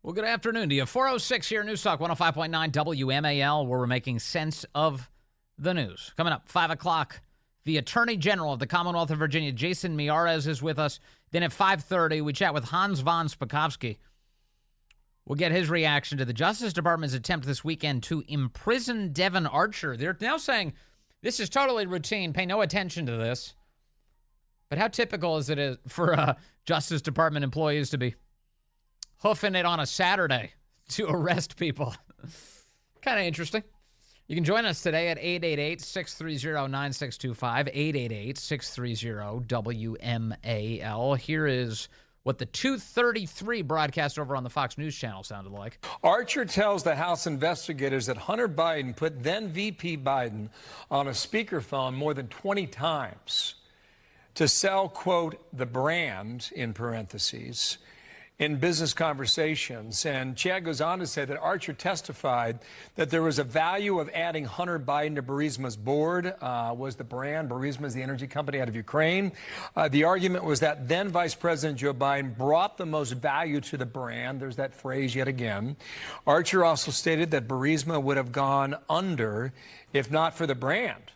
Well, good afternoon to you. 406 here, News Talk 105.9 WMAL, where we're making sense of the news. Coming up, 5 o'clock, the Attorney General of the Commonwealth of Virginia, Jason Miyares, is with us. Then at 5:30, we chat with Hans von Spakovsky. We'll get his reaction to the Justice Department's attempt this weekend to imprison Devon Archer. They're now saying this is totally routine. Pay no attention to this. But how typical is it for Justice Department employees to be hoofing it on a Saturday to arrest people? Kind of interesting. You can join us today at 888-630-9625, 888-630-WMAL. Here is what the 2:33 broadcast over on the Fox News channel sounded like. Archer tells the House investigators that Hunter Biden put then VP Biden on a speakerphone more than 20 times to sell, quote, the brand, in parentheses, in business conversations. And Chad goes on to say that Archer testified that there was a value of adding Hunter Biden to Burisma's board, was the brand. Burisma is the energy company out of Ukraine. The argument was that then Vice President Joe Biden brought the most value to the brand. There's that phrase yet again. Archer also stated that Burisma would have gone under if not for the brand.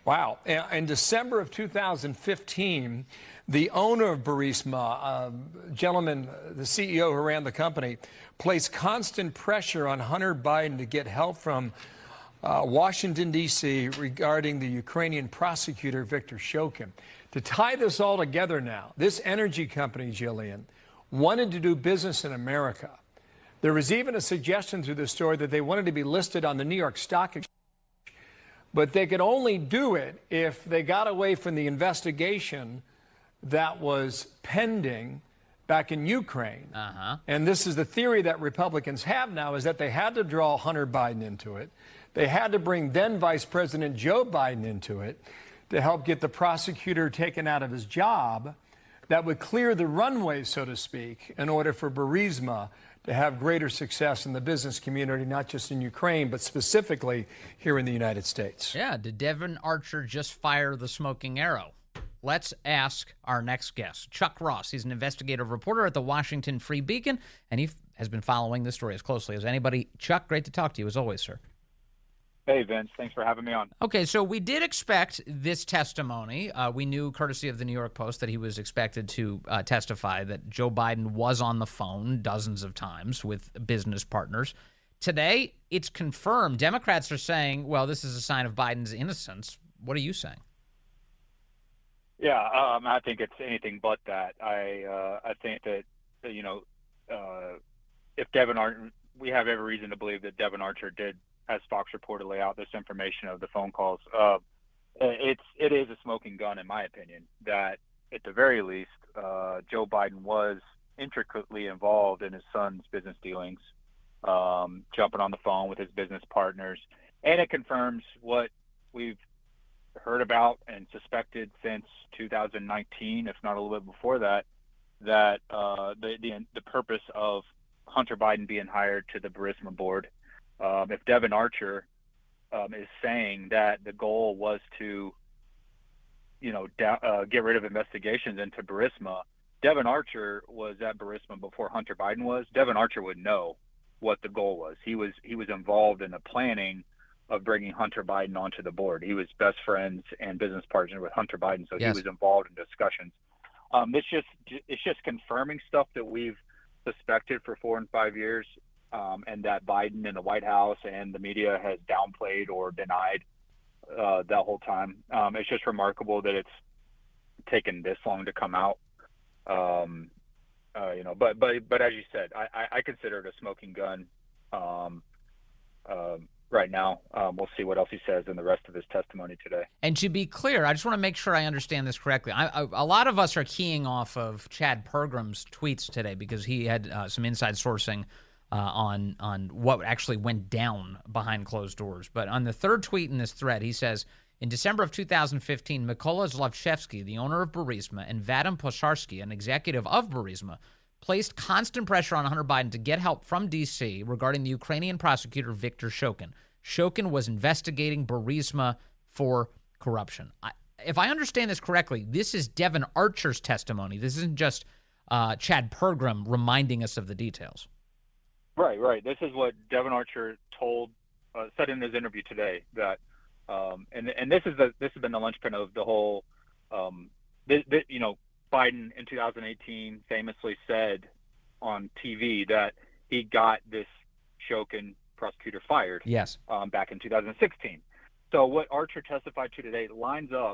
Wow. In December of 2015, the owner of Burisma, gentleman, the CEO who ran the company, placed constant pressure on Hunter Biden to get help from Washington, D.C. regarding the Ukrainian prosecutor, Viktor Shokin. To tie this all together now, this energy company, Jillian, wanted to do business in America. There was even a suggestion through the story that they wanted to be listed on the New York Stock Exchange. But they could only do it if they got away from the investigation that was pending back in Ukraine. And this is the theory that Republicans have now, is that they had to draw Hunter Biden into it. They had to bring then Vice President Joe Biden into it to help get the prosecutor taken out of his job that would clear the runway, so to speak, in order for Burisma to have greater success in the business community, not just in Ukraine, but specifically here in the United States. Yeah, did Devon Archer just fire the smoking arrow? Let's ask our next guest, Chuck Ross. He's an investigative reporter at the Washington Free Beacon, and he has been following this story as closely as anybody. Chuck, great to talk to you as always, sir. Hey, Vince. Thanks for having me on. Okay, so we did expect this testimony. We knew, courtesy of the New York Post, that he was expected to testify that Joe Biden was on the phone dozens of times with business partners. Today, it's confirmed. Democrats are saying, well, this is a sign of Biden's innocence. What are you saying? Yeah, I think it's anything but that. I think that, if Devon Archer, we have every reason to believe that Devon Archer did, as Fox reported, lay out this information of the phone calls. It is a smoking gun, in my opinion, that at the very least, Joe Biden was intricately involved in his son's business dealings, jumping on the phone with his business partners. And it confirms what we've heard about and suspected since 2019, if not a little bit before that, that the purpose of Hunter Biden being hired to the Burisma board. If Devon Archer is saying that the goal was to, get rid of investigations into Burisma, Devon Archer was at Burisma before Hunter Biden was. Devon Archer would know what the goal was. He was involved in the planning of bringing Hunter Biden onto the board. He was best friends and business partner with Hunter Biden, so Yes. he was involved in discussions. It's just confirming stuff that we've suspected for 4 and 5 years. And that Biden and the White House and the media has downplayed or denied that whole time. It's just remarkable that it's taken this long to come out. But as you said, I consider it a smoking gun right now. We'll see what else he says in the rest of his testimony today. And to be clear, I just want to make sure I understand this correctly. A lot of us are keying off of Chad Pergram's tweets today because he had some inside sourcing on what actually went down behind closed doors. But on the third tweet in this thread, he says, in December of 2015, Mykola Zlochevsky, the owner of Burisma, and Vadim Posharsky, an executive of Burisma, placed constant pressure on Hunter Biden to get help from D.C. regarding the Ukrainian prosecutor Viktor Shokin. Shokin was investigating Burisma for corruption. If I understand this correctly, this is Devon Archer's testimony. This isn't just Chad Pergram reminding us of the details. Right. This is what Devon Archer said in his interview today, that, and this has been the linchpin of the whole, Biden in 2018 famously said on TV that he got this Shokin prosecutor fired. Yes. Back in 2016. So what Archer testified to today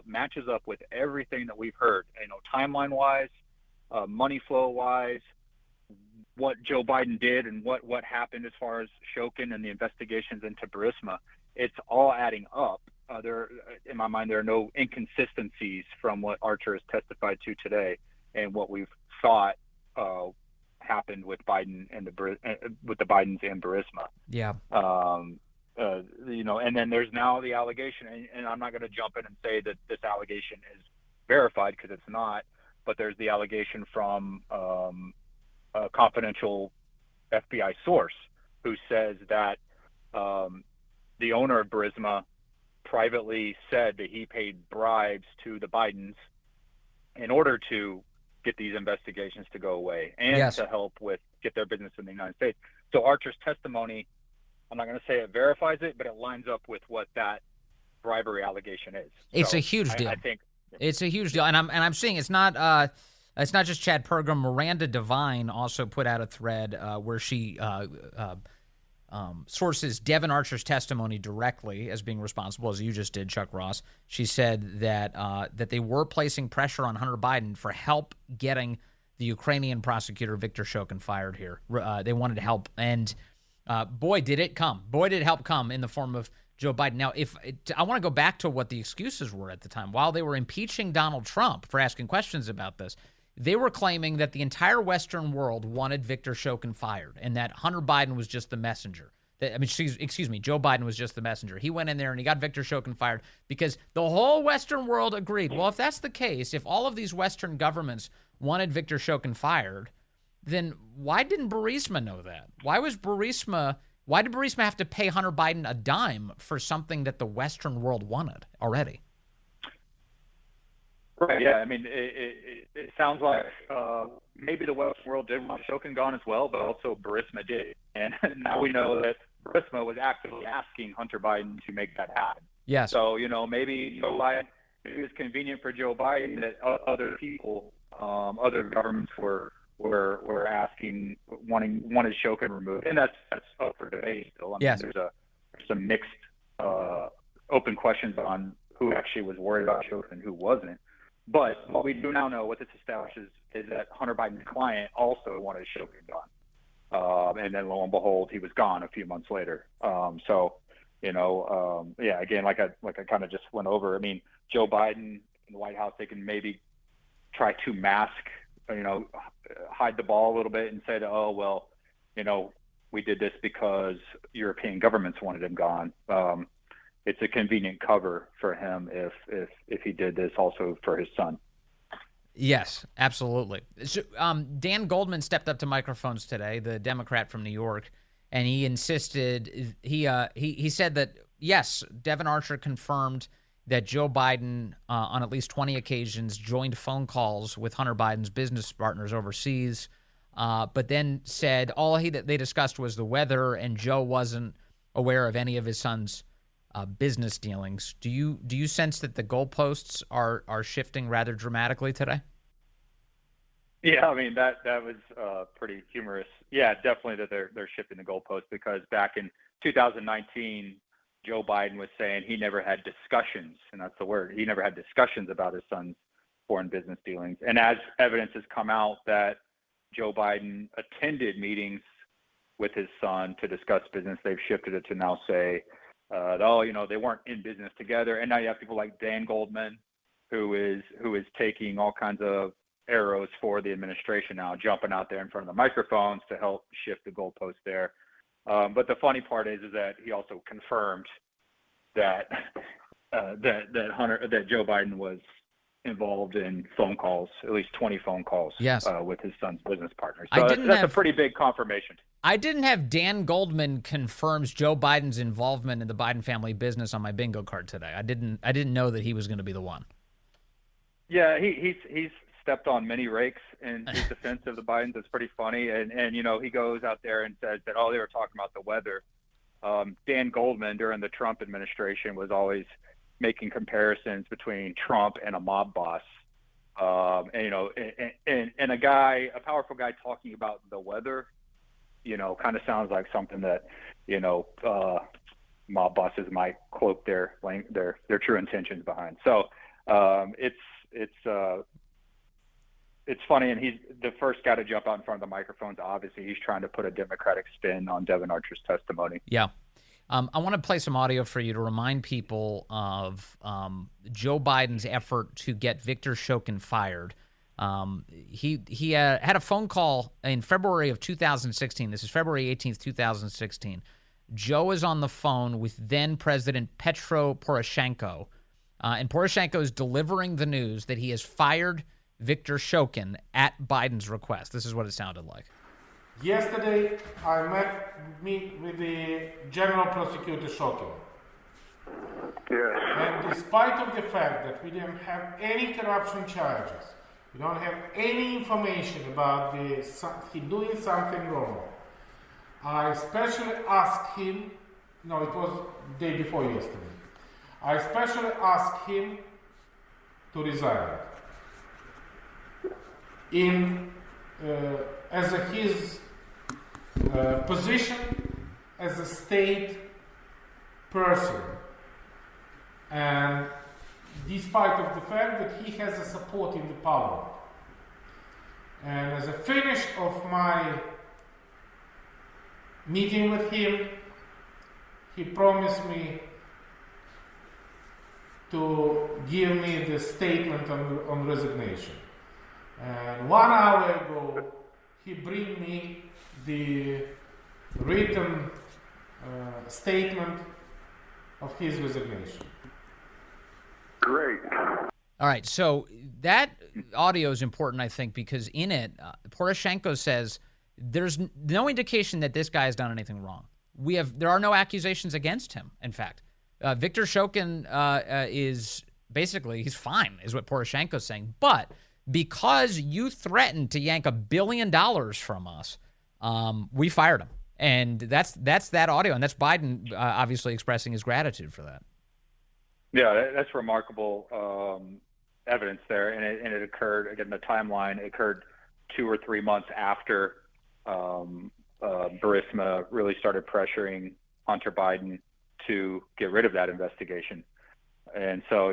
matches up with everything that we've heard, timeline-wise, money flow-wise, what Joe Biden did and what happened as far as Shokin and the investigations into Burisma. It's all adding up. In my mind, there are no inconsistencies from what Archer has testified to today and what we've thought happened with Biden and with the Bidens and Burisma. Yeah. And then there's now the allegation, and I'm not going to jump in and say that this allegation is verified because it's not, but there's the allegation from a confidential FBI source who says that the owner of Burisma privately said that he paid bribes to the Bidens in order to get these investigations to go away and to help get their business in the United States. So Archer's testimony, I'm not going to say it verifies it, but it lines up with what that bribery allegation is. It's a huge deal. I think it's a huge deal, and I'm seeing it's not just Chad Pergram. Miranda Devine also put out a thread where she sources Devon Archer's testimony directly as being responsible, as you just did, Chuck Ross. She said that they were placing pressure on Hunter Biden for help getting the Ukrainian prosecutor Viktor Shokin fired here. They wanted help, and boy, did it come. Boy, did help come in the form of Joe Biden. Now, I want to go back to what the excuses were at the time. While they were impeaching Donald Trump for asking questions about this, they were claiming that the entire Western world wanted Viktor Shokin fired and that Hunter Biden was just the messenger. Excuse me, Joe Biden was just the messenger. He went in there and he got Viktor Shokin fired because the whole Western world agreed. Well, if that's the case, if all of these Western governments wanted Viktor Shokin fired, then why didn't Burisma know that? Why did Burisma have to pay Hunter Biden a dime for something that the Western world wanted already? Right. Yeah. I mean, it sounds like maybe the Western world did want Shokin gone as well, but also Burisma did. And now we know that Burisma was actively asking Hunter Biden to make that happen. Yes. So, maybe Joe Biden, it was convenient for Joe Biden that other people, other governments were asking, wanted Shokin removed. And that's up for debate still. I mean, yes. There's some mixed open questions on who actually was worried about Shokin and who wasn't. But what we do now know, what this establishes, is that Hunter Biden's client also wanted Shokin gone. And then lo and behold, he was gone a few months later. Again, like I kind of just went over, I mean, Joe Biden in the White House, they can maybe try to mask, hide the ball a little bit and say that, oh, well, we did this because European governments wanted him gone. It's a convenient cover for him if he did this also for his son. Yes, absolutely. So, Dan Goldman stepped up to microphones today, the Democrat from New York, and he insisted, he said that, yes, Devon Archer confirmed that Joe Biden, on at least 20 occasions, joined phone calls with Hunter Biden's business partners overseas, but then said all they discussed was the weather, and Joe wasn't aware of any of his son's business dealings. Do you sense that the goalposts are shifting rather dramatically today? Yeah, I mean that was pretty humorous. Yeah, definitely that they're shifting the goalposts, because back in 2019, Joe Biden was saying he never had discussions, and that's the word. He never had discussions about his son's foreign business dealings. And as evidence has come out that Joe Biden attended meetings with his son to discuss business, they've shifted it to now say, they weren't in business together. And now you have people like Dan Goldman, who is taking all kinds of arrows for the administration now, jumping out there in front of the microphones to help shift the goalpost there. But the funny part is that he also confirmed that Joe Biden was involved in phone calls, at least 20 phone calls, yes, with his son's business partners. So that's a pretty big confirmation. I didn't have Dan Goldman confirms Joe Biden's involvement in the Biden family business on my bingo card today. I didn't know that he was going to be the one. Yeah, he's stepped on many rakes in his defense of the Bidens. It's pretty funny. And he goes out there and says that, they were talking about the weather. Dan Goldman during the Trump administration was always making comparisons between Trump and a mob boss. And a powerful guy talking about the weather, kind of sounds like something that, mob bosses might cloak their true intentions behind. So it's funny, and he's the first guy to jump out in front of the microphones. Obviously, he's trying to put a Democratic spin on Devon Archer's testimony. Yeah. I want to play some audio for you to remind people of Joe Biden's effort to get Victor Shokin fired. He had a phone call in February of 2016. This is February 18th, 2016. Joe is on the phone with then-President Petro Poroshenko, and Poroshenko is delivering the news that he has fired Victor Shokin at Biden's request. This is what it sounded like. Yesterday, I meet with the General Prosecutor Shokin. Yes. And despite of the fact that we didn't have any corruption charges, we don't have any information about he doing something wrong, I especially asked him, it was the day before yesterday, I especially asked him to resign as his position as a state person, and despite of the fact that he has a support in the parliament. And as a finish of my meeting with him, he promised me to give me the statement on resignation. And 1 hour ago, he bring me the written statement of his resignation. Great. All right, so that audio is important, I think, because in it, Poroshenko says there's no indication that this guy has done anything wrong. There are no accusations against him, in fact. Victor Shokin is basically, he's fine, is what Poroshenko's saying. But because you threatened to yank $1 billion from us, we fired him. And that's that audio, and that's Biden obviously expressing his gratitude for that. Yeah, that's remarkable evidence there, and it occurred, again, the timeline, it occurred 2 or 3 months after Burisma really started pressuring Hunter Biden to get rid of that investigation. And so,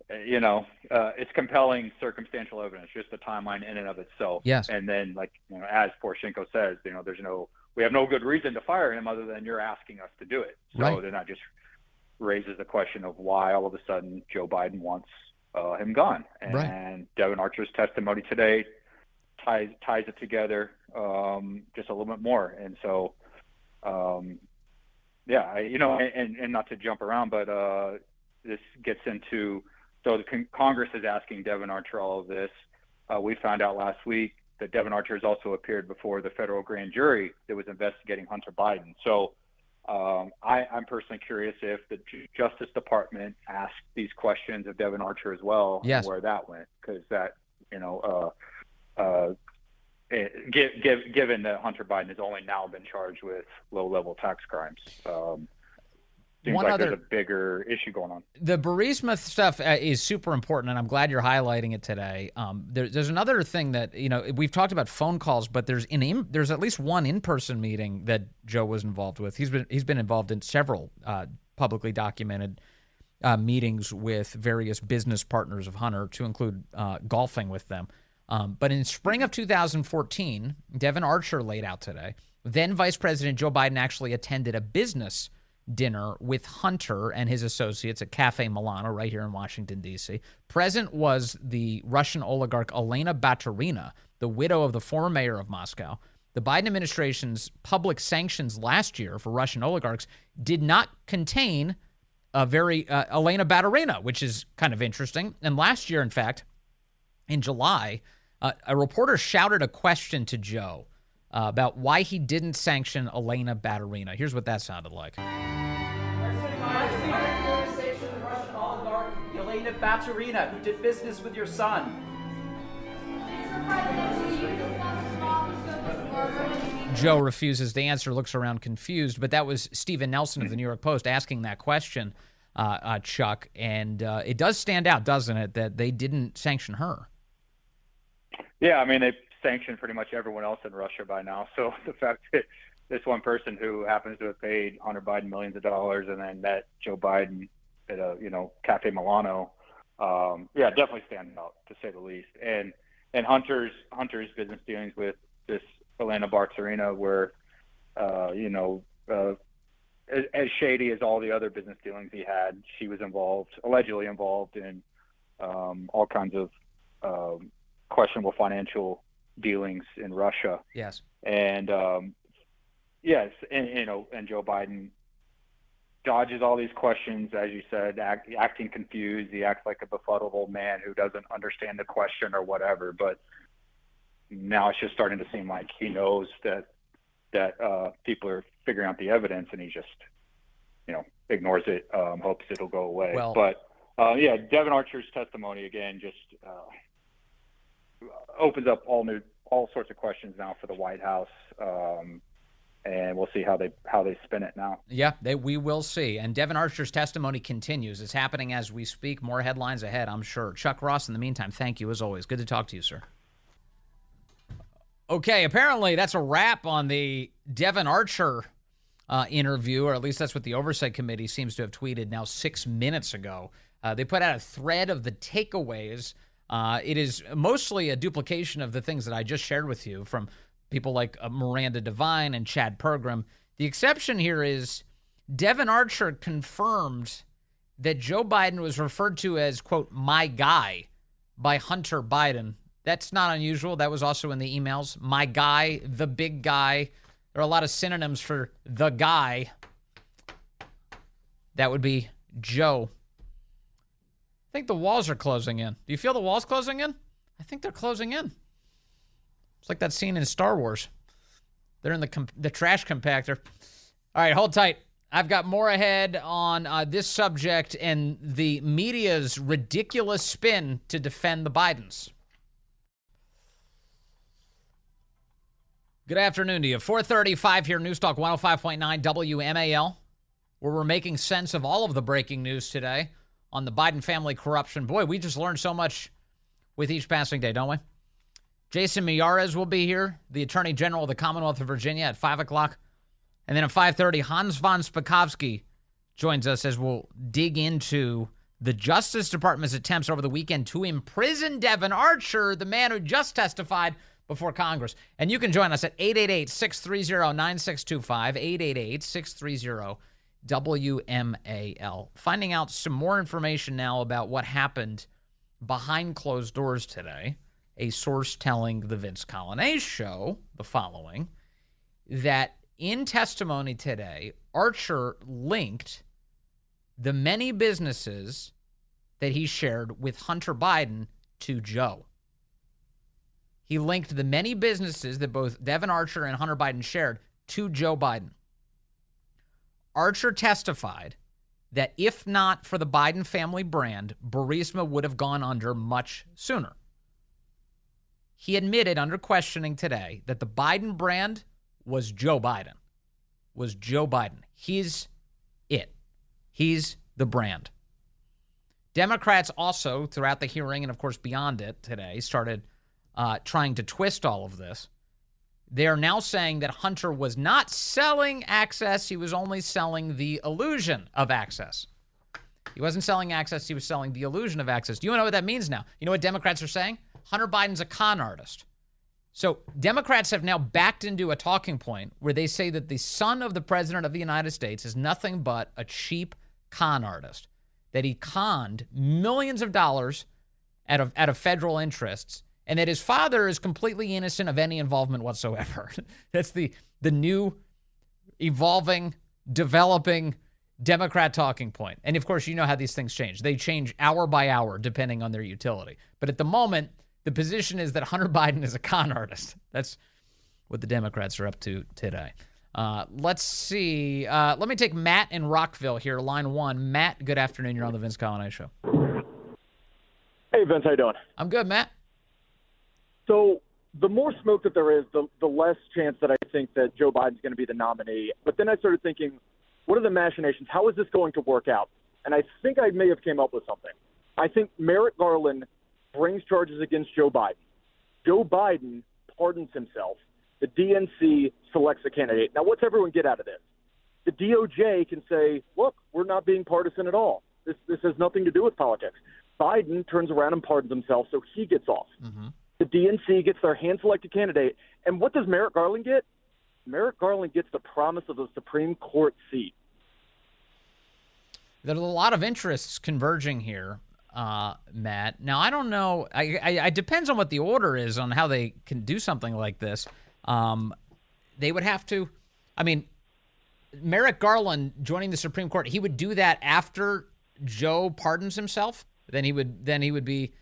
it's compelling circumstantial evidence, just the timeline in and of itself. Yes. And then, as Poroshenko says, we have no good reason to fire him other than you're asking us to do it. So right. then that just raises the question of why all of a sudden Joe Biden wants him gone. And right. Devon Archer's testimony today ties it together just a little bit more. And so, and not to jump around, but this gets into, so the Congress is asking Devon Archer all of this. We found out last week that Devon Archer has also appeared before the federal grand jury that was investigating Hunter Biden. So I'm personally curious if the Justice Department asked these questions of Devon Archer as well, yes. and where that went, because that, given that Hunter Biden has only now been charged with low-level tax crimes, seems like there's a bigger issue going on. The Burisma stuff is super important, and I'm glad you're highlighting it today. There's another thing that, we've talked about phone calls, but there's at least one in-person meeting that Joe was involved with. He's been involved in several publicly documented meetings with various business partners of Hunter, to include golfing with them. But in spring of 2014, Devon Archer laid out today, then Vice President Joe Biden actually attended a business dinner with Hunter and his associates at Cafe Milano right here in Washington, D.C. Present was the Russian oligarch Elena Baturina, the widow of the former mayor of Moscow. The Biden administration's public sanctions last year for Russian oligarchs did not contain Elena Baturina, which is kind of interesting. And last year, in fact, in July, a reporter shouted a question to Joe about why he didn't sanction Elena Baturina. Here's what that sounded like. The Russian oligarch Elena Elena Baturina, who did business with your son. Joe refuses to answer, looks around confused, but that was Stephen Nelson of the New York Post asking that question, Chuck, and it does stand out, doesn't it, that they didn't sanction her? Yeah, I mean, they've sanctioned pretty much everyone else in Russia by now, so the fact that this one person who happens to have paid Hunter Biden millions of dollars and then met Joe Biden at a, Cafe Milano, definitely stands out, to say the least. And Hunter's business dealings with this Elena Baturina were, as shady as all the other business dealings he had. She was allegedly involved in all kinds of questionable financial dealings in Russia. Yes. And yes, and Joe Biden dodges all these questions, as you said, acting confused. He acts like a befuddled old man who doesn't understand the question or whatever. But now it's just starting to seem like he knows that people are figuring out the evidence, and he just, ignores it, hopes it'll go away. Well, but Devon Archer's testimony again just opens up all sorts of questions now for the White House. And we'll see how they spin it now. Yeah, we will see. And Devon Archer's testimony continues. It's happening as we speak. More headlines ahead, I'm sure. Chuck Ross, in the meantime, thank you as always. Good to talk to you, sir. Okay, apparently that's a wrap on the Devon Archer interview, or at least that's what the Oversight Committee seems to have tweeted now 6 minutes ago. They put out a thread of the takeaways. It is mostly a duplication of the things that I just shared with you from people like Miranda Devine and Chad Pergram. The exception here is Devon Archer confirmed that Joe Biden was referred to as, quote, my guy by Hunter Biden. That's not unusual. That was also in the emails. My guy, the big guy. There are a lot of synonyms for the guy. That would be Joe. I think the walls are closing in. Do you feel the walls closing in? I think they're closing in. It's like that scene in Star Wars. They're in the trash compactor. All right, hold tight. I've got more ahead on this subject and the media's ridiculous spin to defend the Bidens. Good afternoon to you. 4:35 here, News Talk 105.9 WMAL, where we're making sense of all of the breaking news today on the Biden family corruption. Boy, we just learned so much with each passing day, don't we? Jason Miyares will be here, the Attorney General of the Commonwealth of Virginia, at 5 o'clock. And then at 5:30, Hans von Spakovsky joins us as we'll dig into the Justice Department's attempts over the weekend to imprison Devon Archer, the man who just testified before Congress. And you can join us at 888-630-9625, 888-630-WMAL. Finding out some more information now about what happened behind closed doors today. A source telling the Vince Coglianese Show the following, that in testimony today, Archer linked the many businesses that he shared with Hunter Biden to Joe. He linked the many businesses that both Devon Archer and Hunter Biden shared to Joe Biden. Archer testified that if not for the Biden family brand, Burisma would have gone under much sooner. He admitted under questioning today that the Biden brand was Joe Biden. He's it. He's the brand. Democrats also, throughout the hearing and, of course, beyond it today, started trying to twist all of this. They are now saying that Hunter was not selling access. He was only selling the illusion of access. He wasn't selling access. He was selling the illusion of access. Do you know what that means now? You know what Democrats are saying? Hunter Biden's a con artist. So Democrats have now backed into a talking point where they say that the son of the president of the United States is nothing but a cheap con artist, that he conned millions of dollars out of federal interests, and that his father is completely innocent of any involvement whatsoever. That's the new, evolving, developing Democrat talking point. And, of course, you know how these things change. They change hour by hour depending on their utility. But at the moment, the position is that Hunter Biden is a con artist. That's what the Democrats are up to today. Let's see. Let me take Matt in Rockville here, line one. Matt, good afternoon. You're on the Vince Coglianese Show. Hey, Vince, how you doing? I'm good, Matt. So the more smoke that there is, the less chance that I think that Joe Biden's going to be the nominee. But then I started thinking, what are the machinations? How is this going to work out? And I think I may have came up with something. I think Merrick Garland brings charges against Joe Biden. Joe Biden pardons himself. The DNC selects a candidate. Now, what's everyone get out of this? The DOJ can say, look, we're not being partisan at all. This has nothing to do with politics. Biden turns around and pardons himself, so he gets off. Mm-hmm. The DNC gets their hand-selected candidate. And what does Merrick Garland get? Merrick Garland gets the promise of a Supreme Court seat. There's a lot of interests converging here, Matt. Now, I don't know. It depends on what the order is on how they can do something like this. They would have to, Merrick Garland joining the Supreme Court, he would do that after Joe pardons himself. Then he would be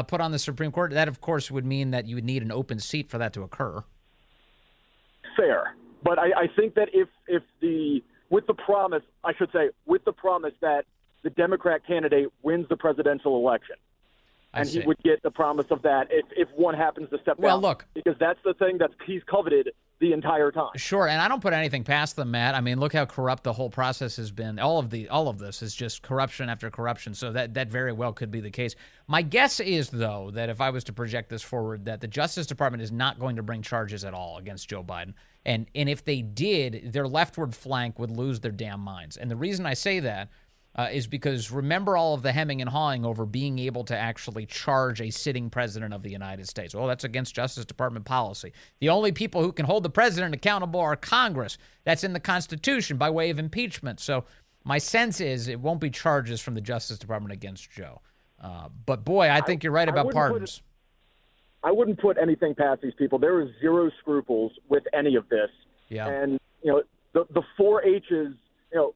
put on the Supreme Court. That, of course, would mean that you would need an open seat for that to occur. Fair. But I think that with the promise that the Democrat candidate wins the presidential election. And he would get the promise of that if one happens to step down. Well, look. Because that's the thing that he's coveted the entire time. Sure, and I don't put anything past them, Matt. I mean, look how corrupt the whole process has been. All of this is just corruption after corruption, so that very well could be the case. My guess is, though, that if I was to project this forward, that the Justice Department is not going to bring charges at all against Joe Biden. And if they did, their leftward flank would lose their damn minds. And the reason I say that is because remember all of the hemming and hawing over being able to actually charge a sitting president of the United States. Oh, that's against Justice Department policy. The only people who can hold the president accountable are Congress. That's in the Constitution by way of impeachment. So my sense is it won't be charges from the Justice Department against Joe. But, boy, I think you're right about pardons. I wouldn't put anything past these people. There is zero scruples with any of this. Yeah. And, the 4-H's,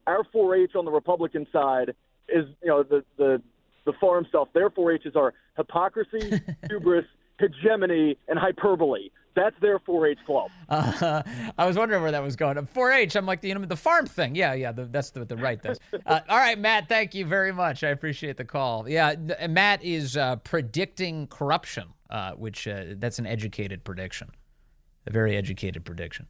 our 4-H on the Republican side is, the farm stuff. Their 4-H's are hypocrisy, hubris, hegemony, and hyperbole. That's their 4-H club. I was wondering where that was going. 4-H, I'm like, the farm thing. Yeah, that's what the right does. All right, Matt, thank you very much. I appreciate the call. Yeah, Matt is predicting corruption, which that's an educated prediction, a very educated prediction.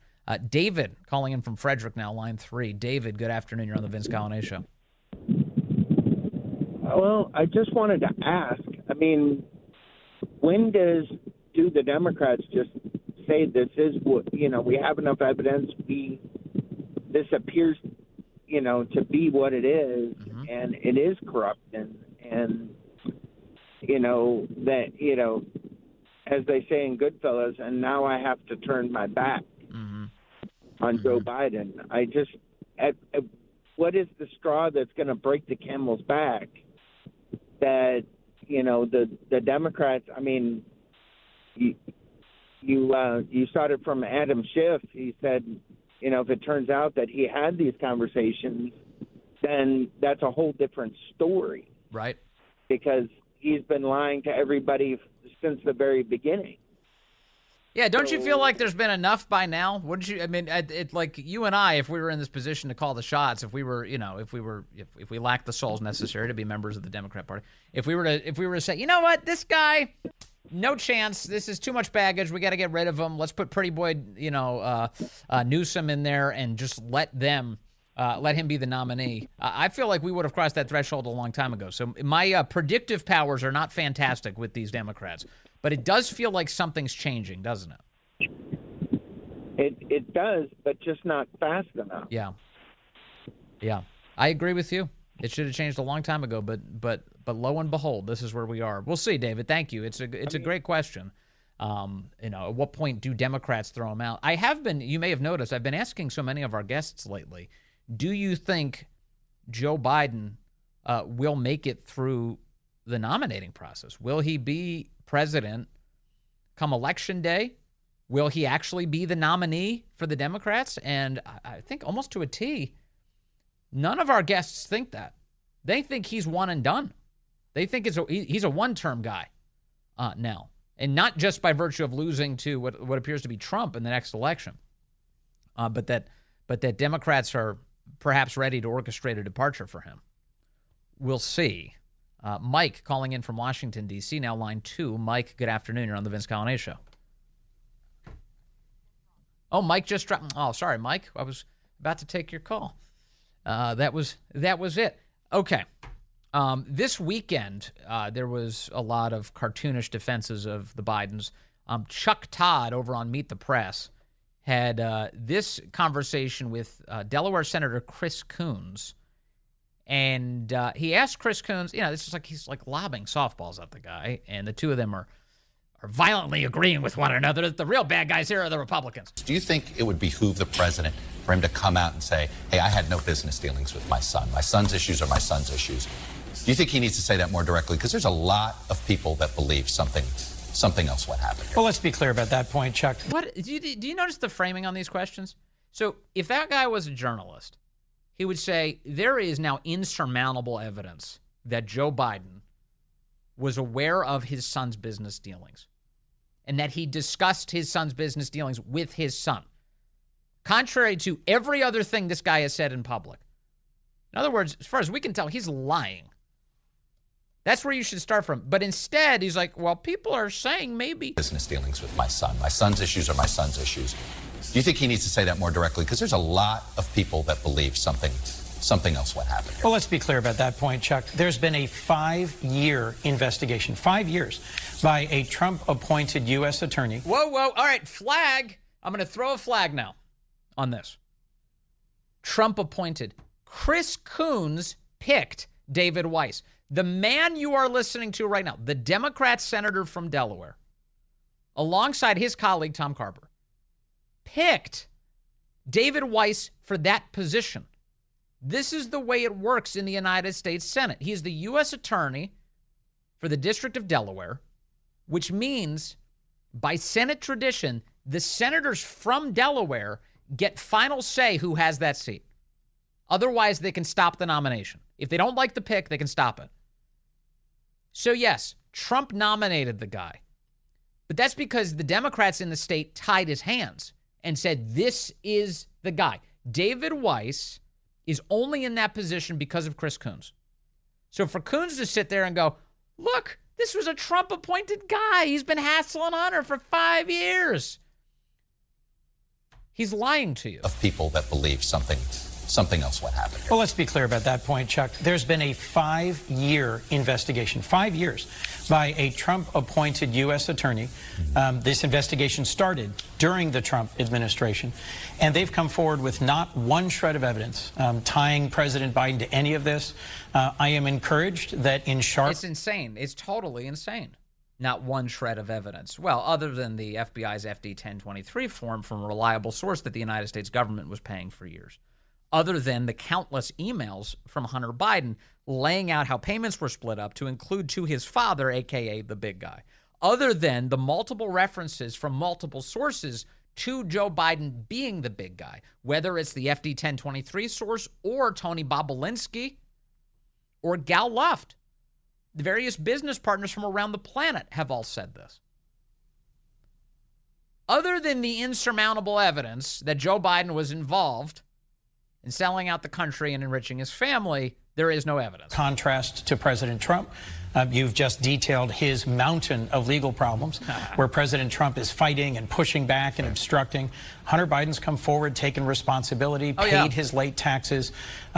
David calling in from Frederick now, line 3. David, good afternoon. You're on the Vince Coglianese Show. Well, I just wanted to ask, when do the Democrats just say this is what, we have enough evidence, this appears, to be what it is, mm-hmm. and it is corrupt, and that, as they say in Goodfellas, and now I have to turn my back. Mm-hmm. On Joe Biden. What is the straw that's going to break the camel's back that, the Democrats, you saw it from Adam Schiff. He said, if it turns out that he had these conversations, then that's a whole different story. Right. Because he's been lying to everybody since the very beginning. Yeah, don't you feel like there's been enough by now? Wouldn't you? Like you and I, if we were in this position to call the shots, if we lacked the souls necessary to be members of the Democrat Party, if we were to say, you know what, this guy, no chance. This is too much baggage. We got to get rid of him. Let's put Pretty Boy, Newsom in there and just let him be the nominee. I feel like we would have crossed that threshold a long time ago. So my predictive powers are not fantastic with these Democrats. But it does feel like something's changing, doesn't it? It does, but just not fast enough. Yeah. I agree with you. It should have changed a long time ago, but lo and behold, this is where we are. We'll see, David. Thank you. It's a great question. At what point do Democrats throw them out? You may have noticed, I've been asking so many of our guests lately, do you think Joe Biden will make it through the nominating process? Will he be president come election day? Will he actually be the nominee for the Democrats? And I think almost to a T, none of our guests think that. They think he's one and done. They think he's a one-term guy now, and not just by virtue of losing to what appears to be Trump in the next election, but that Democrats are perhaps ready to orchestrate a departure for him. We'll see. Mike calling in from Washington, D.C., now line 2. Mike, good afternoon. You're on the Vince Coglianese Show. Oh, Mike just dropped. Oh, sorry, Mike. I was about to take your call. That was it. Okay. This weekend, there was a lot of cartoonish defenses of the Bidens. Chuck Todd over on Meet the Press had this conversation with Delaware Senator Chris Coons. And he asked Chris Coons, this is like he's like lobbing softballs at the guy, and the two of them are violently agreeing with one another that the real bad guys here are the Republicans. Do you think it would behoove the president for him to come out and say, hey, I had no business dealings with my son. My son's issues are my son's issues. Do you think he needs to say that more directly? Because there's a lot of people that believe something else went happen here. Well, let's be clear about that point, Chuck. What do you notice the framing on these questions? So if that guy was a journalist, he would say there is now insurmountable evidence that Joe Biden was aware of his son's business dealings and that he discussed his son's business dealings with his son, contrary to every other thing this guy has said in public. In other words, as far as we can tell, he's lying. That's where you should start from. But instead, he's like, well, people are saying maybe business dealings with my son. My son's issues are my son's issues. Do you think he needs to say that more directly? Because there's a lot of people that believe something else went happen here. Well, let's be clear about that point, Chuck. There's been a 5-year investigation, 5 years, by a Trump-appointed U.S. attorney. Whoa. All right, flag. I'm going to throw a flag now on this. Trump-appointed. Chris Coons picked David Weiss. The man you are listening to right now, the Democrat senator from Delaware, alongside his colleague Tom Carper, picked David Weiss for that position. This is the way it works in the United States Senate. He is the U.S. attorney for the District of Delaware, which means by Senate tradition, the senators from Delaware get final say who has that seat. Otherwise, they can stop the nomination. If they don't like the pick, they can stop it. So yes, Trump nominated the guy. But that's because the Democrats in the state tied his hands and said, this is the guy. David Weiss is only in that position because of Chris Coons. So for Coons to sit there and go, look, this was a Trump-appointed guy. He's been hassling Hunter for 5 years. He's lying to you. Of people that believe something else went happen here. Well, let's be clear about that point, Chuck. There's been a 5-year investigation, 5 years, by a Trump-appointed U.S. attorney. This investigation started during the Trump administration, and they've come forward with not one shred of evidence tying President Biden to any of this. I am encouraged that in sharp... It's insane. It's totally insane. Not one shred of evidence. Well, other than the FBI's FD 1023 form from a reliable source that the United States government was paying for years. Other than the countless emails from Hunter Biden laying out how payments were split up to include to his father, a.k.a. the big guy. Other than the multiple references from multiple sources to Joe Biden being the big guy, whether it's the FD 1023 source or Tony Bobulinski or Gal Luft. The various business partners from around the planet have all said this. Other than the insurmountable evidence that Joe Biden was involved in selling out the country and enriching his family, there is no evidence. Contrast to President Trump, you've just detailed his mountain of legal problems where President Trump is fighting and pushing back and obstructing. Hunter Biden's come forward, taken responsibility, paid his late taxes.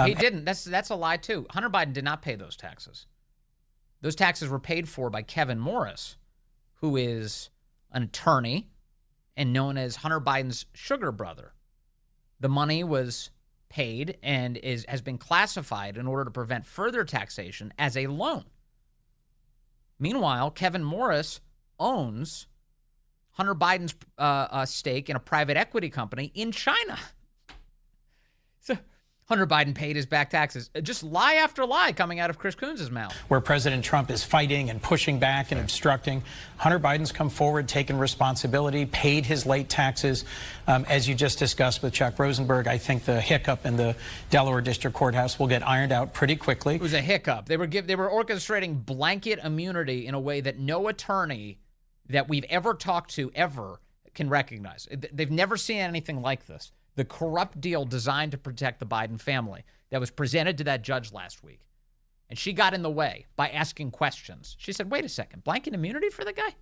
He didn't. That's a lie, too. Hunter Biden did not pay those taxes. Those taxes were paid for by Kevin Morris, who is an attorney and known as Hunter Biden's sugar brother. The money was paid and has been classified in order to prevent further taxation as a loan. Meanwhile, Kevin Morris owns Hunter Biden's stake in a private equity company in China. So Hunter Biden paid his back taxes. Just lie after lie coming out of Chris Coons' mouth. Where President Trump is fighting and pushing back and obstructing, Hunter Biden's come forward, taken responsibility, paid his late taxes. As you just discussed with Chuck Rosenberg, I think the hiccup in the Delaware District Courthouse will get ironed out pretty quickly. It was a hiccup. They were orchestrating blanket immunity in a way that no attorney that we've ever talked to ever can recognize. They've never seen anything like this. The corrupt deal designed to protect the Biden family that was presented to that judge last week. And she got in the way by asking questions. She said, wait a second, blanket immunity for the guy?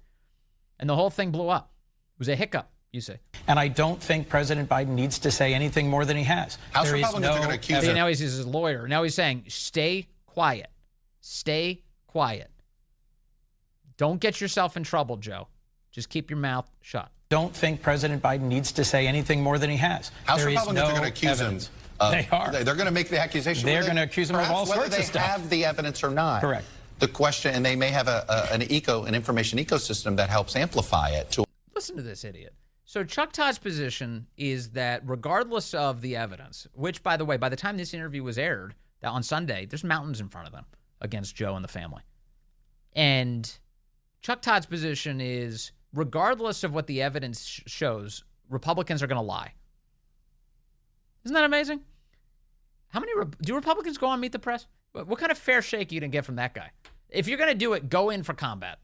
And the whole thing blew up. It was a hiccup, you say. And I don't think President Biden needs to say anything more than he has. House Republicans are going to accuse him. Now he's his lawyer. Now he's saying, stay quiet. Stay quiet. Don't get yourself in trouble, Joe. Just keep your mouth shut. Don't think President Biden needs to say anything more than he has. House Republicans are going to accuse him. They are. They're going to make the accusation. They're going to accuse him of all sorts of stuff. Whether they have the evidence or not. Correct. The question, and they may have an information ecosystem that helps amplify it. Listen to this idiot. So Chuck Todd's position is that regardless of the evidence, which, by the way, by the time this interview was aired on Sunday, there's mountains in front of them against Joe and the family. And Chuck Todd's position is, regardless of what the evidence shows, Republicans are going to lie. Isn't that amazing? How many do Republicans go on Meet the Press? What kind of fair shake are you going to get from that guy? If you're going to do it, go in for combat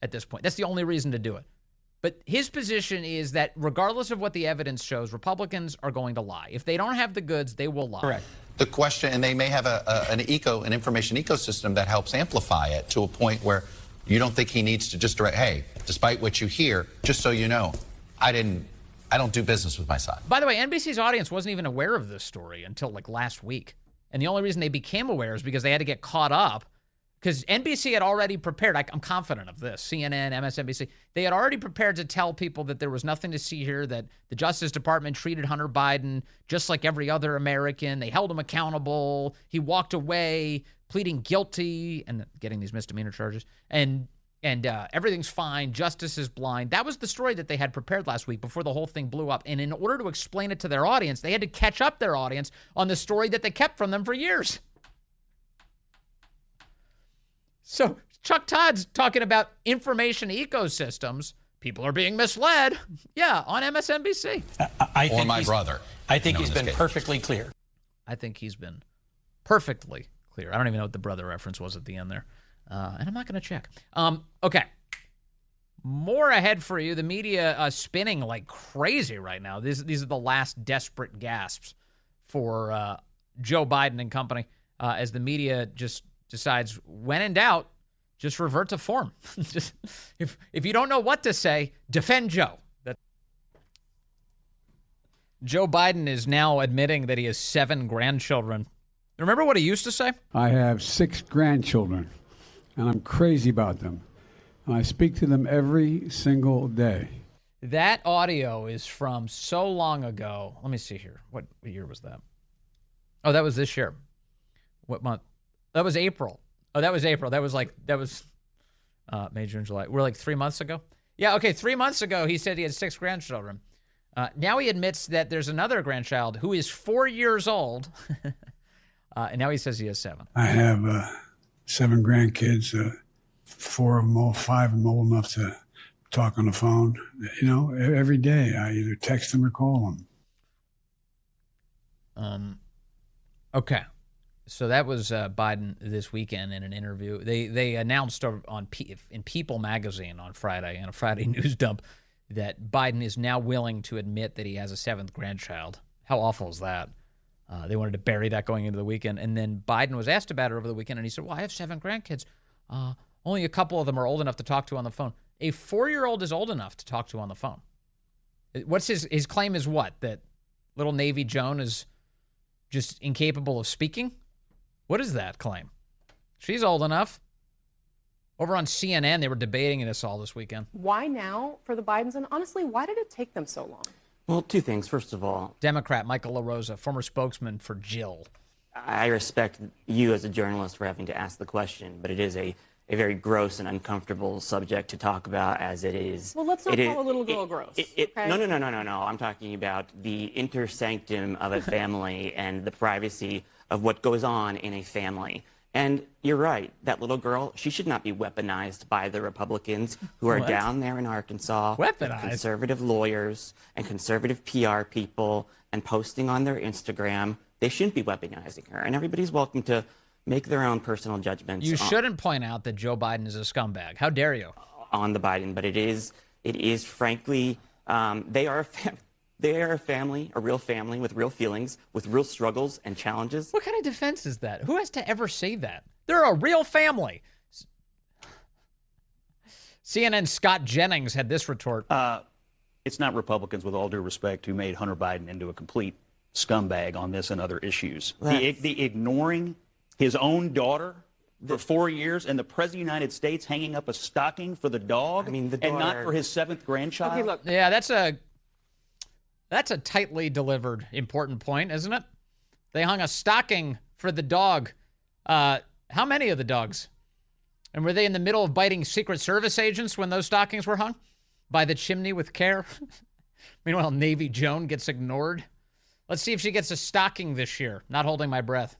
at this point. That's the only reason to do it. But his position is that regardless of what the evidence shows, Republicans are going to lie. If they don't have the goods, they will lie. Correct. The question, and they may have an information ecosystem that helps amplify it to a point where you don't think he needs to just direct, hey, despite what you hear, just so you know, I don't do business with my son. By the way, NBC's audience wasn't even aware of this story until like last week. And the only reason they became aware is because they had to get caught up, because NBC had already prepared. I'm confident of this. CNN, MSNBC, they had already prepared to tell people that there was nothing to see here, that the Justice Department treated Hunter Biden just like every other American. They held him accountable. He walked away pleading guilty and getting these misdemeanor charges. And everything's fine. Justice is blind. That was the story that they had prepared last week before the whole thing blew up. And in order to explain it to their audience, they had to catch up their audience on the story that they kept from them for years. So Chuck Todd's talking about information ecosystems. People are being misled. Yeah, on MSNBC. Or my brother. I think he's been perfectly clear. I think he's been perfectly clear. I don't even know what the brother reference was at the end there. And I'm not going to check. Okay. More ahead for you. The media spinning like crazy right now. These are the last desperate gasps for Joe Biden and company as the media just decides, when in doubt, just revert to form. Just if you don't know what to say, defend Joe. Joe Biden is now admitting that he has 7 grandchildren. Remember what he used to say? I have 6 grandchildren, and I'm crazy about them. And I speak to them every single day. That audio is from so long ago. Let me see here. What year was that? Oh, that was this year. What month? That was April. Oh, that was April. That was May, June, July. We're like 3 months ago. Yeah, okay, 3 months ago, he said he had 6 grandchildren. Now he admits that there's another grandchild who is 4 years old. And now he says he has 7. I have 7 grandkids, 4 of them, 5 of them old enough to talk on the phone. You know, every day I either text them or call them. Okay. So that was Biden this weekend in an interview. They announced in People magazine on Friday, in a Friday news dump, that Biden is now willing to admit that he has a 7th grandchild. How awful is that? They wanted to bury that going into the weekend. And then Biden was asked about it over the weekend, and he said, well, I have 7 grandkids. Only a couple of them are old enough to talk to on the phone. A 4-year-old is old enough to talk to on the phone. What's his claim is what? That little Navy Joan is just incapable of speaking? What is that claim? She's old enough. Over on CNN, they were debating this all this weekend. Why now for the Bidens? And honestly, why did it take them so long? Well, 2 things. First of all, Democrat Michael LaRosa, former spokesman for Jill. I respect you as a journalist for having to ask the question, but it is a very gross and uncomfortable subject to talk about as it is. Well, let's not call a little girl gross. Okay? No. I'm talking about the intersanctum of a family and the privacy of what goes on in a family. And you're right, that little girl, she should not be weaponized by the Republicans who are down there in Arkansas. Weaponized? Conservative lawyers and conservative PR people and posting on their Instagram. They shouldn't be weaponizing her. And everybody's welcome to make their own personal judgments. You shouldn't point out that Joe Biden is a scumbag. How dare you? On the Biden, but it is frankly, they are a family, a real family with real feelings, with real struggles and challenges. What kind of defense is that? Who has to ever say that? They're a real family. CNN's Scott Jennings had this retort. It's not Republicans, with all due respect, who made Hunter Biden into a complete scumbag on this and other issues. The ignoring his own daughter for 4 years, and the President of the United States hanging up a stocking for the dog, and not for his 7th grandchild. Okay, look. Yeah, that's a tightly delivered important point, isn't it? They hung a stocking for the dog. How many of the dogs? And were they in the middle of biting Secret Service agents when those stockings were hung? By the chimney with care? Meanwhile, Navy Joan gets ignored. Let's see if she gets a stocking this year. Not holding my breath.